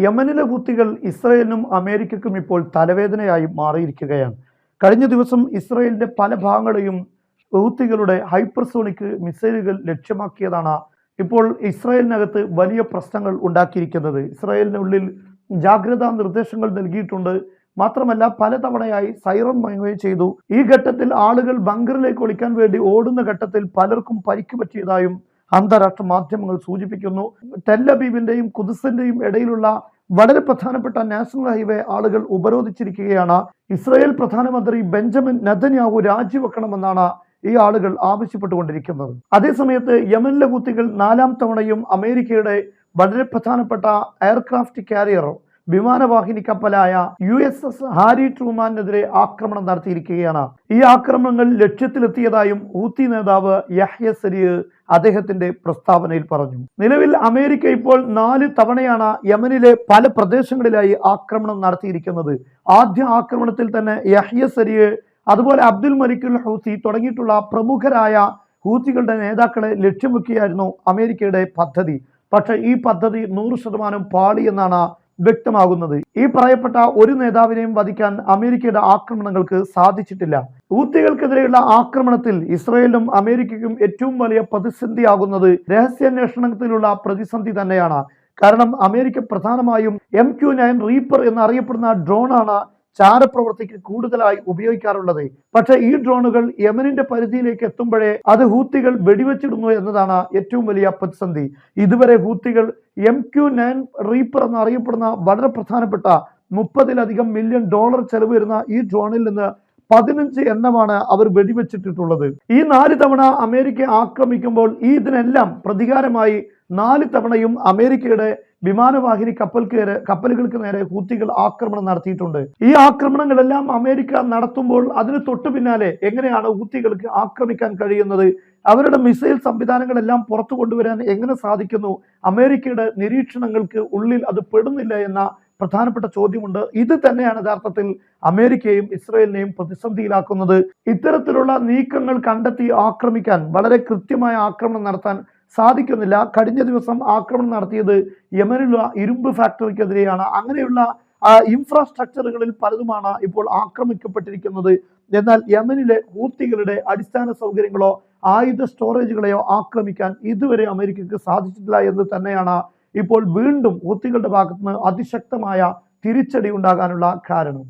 യമനിലെ ഹൂത്തികൾ ഇസ്രയേലിനും അമേരിക്കയ്ക്കും ഇപ്പോൾ തലവേദനയായി മാറിയിരിക്കുകയാണ്. കഴിഞ്ഞ ദിവസം ഇസ്രയേലിന്റെ പല ഭാഗങ്ങളെയും ഹൂത്തികളുടെ ഹൈപ്പർസോണിക് മിസൈലുകൾ ലക്ഷ്യമാക്കിയതാണ് ഇപ്പോൾ ഇസ്രയേലിനകത്ത് വലിയ പ്രശ്നങ്ങൾ ഉണ്ടാക്കിയിരിക്കുന്നത്. ഇസ്രയേലിനുള്ളിൽ ജാഗ്രതാ നിർദ്ദേശങ്ങൾ നൽകിയിട്ടുണ്ട്. മാത്രമല്ല പലതവണയായി സൈറൺ മുഴങ്ങുകയും ചെയ്തു. ഈ ഘട്ടത്തിൽ ആളുകൾ ബങ്കറിലേക്ക് ഒളിക്കാൻ വേണ്ടി ഓടുന്ന ഘട്ടത്തിൽ പലർക്കും പരിക്ക് പറ്റിയതായും അന്താരാഷ്ട്ര മാധ്യമങ്ങൾ സൂചിപ്പിക്കുന്നു. ടെല്ലബീബിന്റെയും കുദ്സിന്റെയും ഇടയിലുള്ള വളരെ പ്രധാനപ്പെട്ട നാഷണൽ ഹൈവേ ആളുകൾ ഉപരോധിച്ചിരിക്കുകയാണ്. ഇസ്രായേൽ പ്രധാനമന്ത്രി ബെഞ്ചമിൻ നെതന്യാഹു രാജിവെക്കണമെന്നാണ് ഈ ആളുകൾ ആവശ്യപ്പെട്ടുകൊണ്ടിരിക്കുന്നത്. അതേസമയത്ത് യമനിലെ ഹൂത്തികൾ 4ാം തവണയും അമേരിക്കയുടെ വളരെ പ്രധാനപ്പെട്ട എയർക്രാഫ്റ്റ് കാരിയർ വിമാനവാഹിനി കപ്പലായ USS ഹാരി ട്രൂമാനെതിരെ ആക്രമണം നടത്തിയിരിക്കുകയാണ്. ഈ ആക്രമണങ്ങൾ ലക്ഷ്യത്തിലെത്തിയതായും ഹൂത്തി നേതാവ് യഹ്യ സരിയ് അദ്ദേഹത്തിന്റെ പ്രസ്താവനയിൽ പറഞ്ഞു. നിലവിൽ അമേരിക്ക ഇപ്പോൾ 4 തവണയാണ് യമനിലെ പല പ്രദേശങ്ങളിലായി ആക്രമണം നടത്തിയിരിക്കുന്നത്. ആദ്യ ആക്രമണത്തിൽ തന്നെ യഹ്യ സരിയ് അതുപോലെ അബ്ദുൽ മലിക്കുൽ ഹൂത്തി തുടങ്ങിയിട്ടുള്ള പ്രമുഖരായ ഹൂത്തികളുടെ നേതാക്കളെ ലക്ഷ്യം വെക്കുകയായിരുന്നു അമേരിക്കയുടെ പദ്ധതി. പക്ഷെ ഈ പദ്ധതി 100% പാളി എന്നാണ് വ്യക്തമാകുന്നത്. ഈ പറയപ്പെട്ട ഒരു നേതാവിനെയും വധിക്കാൻ അമേരിക്കയുടെ ആക്രമണങ്ങൾക്ക് സാധിച്ചിട്ടില്ല. ഹൂത്തികൾക്കെതിരെയുള്ള ആക്രമണത്തിൽ ഇസ്രയേലിനും അമേരിക്കയ്ക്കും ഏറ്റവും വലിയ പ്രതിസന്ധിയാകുന്നത് രഹസ്യാന്വേഷണത്തിലുള്ള പ്രതിസന്ധി തന്നെയാണ്. കാരണം അമേരിക്ക പ്രധാനമായും MQ-9 റീപ്പർ എന്നറിയപ്പെടുന്ന ഡ്രോണാണ് ചാരപ്രവർത്തിക്ക് കൂടുതലായി ഉപയോഗിക്കാറുള്ളത്. പക്ഷെ ഈ ഡ്രോണുകൾ യമനിന്റെ പരിധിയിലേക്ക് എത്തുമ്പോഴേ അത് ഹൂത്തികൾ വെടിവെച്ചിടുന്നു എന്നതാണ് ഏറ്റവും വലിയ പ്രതിസന്ധി. ഇതുവരെ ഹൂത്തികൾ MQ-9 റീപ്പർ എന്നറിയപ്പെടുന്ന വളരെ പ്രധാനപ്പെട്ട $30 മില്യൺ ചെലവ് വരുന്ന ഈ ഡ്രോണിൽ നിന്ന് 15 എണ്ണമാണ് അവർ വെടിവെച്ചിട്ടുള്ളത്. ഈ 4 തവണ അമേരിക്ക ആക്രമിക്കുമ്പോൾ ഇതിനെല്ലാം പ്രതികാരമായി 4 തവണയും അമേരിക്കയുടെ വിമാനവാഹിനി കപ്പലുകൾക്ക് നേരെ ഹൂത്തികൾ ആക്രമണം നടത്തിയിട്ടുണ്ട്. ഈ ആക്രമണങ്ങളെല്ലാം അമേരിക്ക നടത്തുമ്പോൾ അതിന് തൊട്ടു പിന്നാലെ എങ്ങനെയാണ് ഹൂത്തികൾക്ക് ആക്രമിക്കാൻ കഴിയുന്നത്? അവരുടെ മിസൈൽ സംവിധാനങ്ങളെല്ലാം പുറത്തു കൊണ്ടുവരാൻ എങ്ങനെ സാധിക്കുന്നു? അമേരിക്കയുടെ നിരീക്ഷണങ്ങൾക്ക് ഉള്ളിൽ അത് പെടുന്നില്ല എന്ന പ്രധാനപ്പെട്ട ചോദ്യമുണ്ട്. ഇത് തന്നെയാണ് യഥാർത്ഥത്തിൽ അമേരിക്കയും ഇസ്രയേലിനെയും പ്രതിസന്ധിയിലാക്കുന്നത്. ഇത്തരത്തിലുള്ള നീക്കങ്ങൾ കണ്ടെത്തി ആക്രമിക്കാൻ, വളരെ കൃത്യമായ ആക്രമണം നടത്താൻ സാധിക്കുന്നില്ല. കഴിഞ്ഞ ദിവസം ആക്രമണം നടത്തിയത് യമനിലുള്ള ഇരുമ്പ് ഫാക്ടറിക്കെതിരെയാണ്. അങ്ങനെയുള്ള ഇൻഫ്രാസ്ട്രക്ചറുകളിൽ പലതുമാണ് ഇപ്പോൾ ആക്രമിക്കപ്പെട്ടിരിക്കുന്നത്. എന്നാൽ യമനിലെ ഹൂത്തികളുടെ അടിസ്ഥാന സൗകര്യങ്ങളോ ആയുധ സ്റ്റോറേജുകളെയോ ആക്രമിക്കാൻ ഇതുവരെ അമേരിക്കക്ക് സാധിച്ചിട്ടില്ല എന്ന് തന്നെയാണ് ഇപ്പോൾ വീണ്ടും ഹൂത്തികളുടെ ഭാഗത്തുനിന്ന് അതിശക്തമായ തിരിച്ചടി ഉണ്ടാകാനുള്ള കാരണം.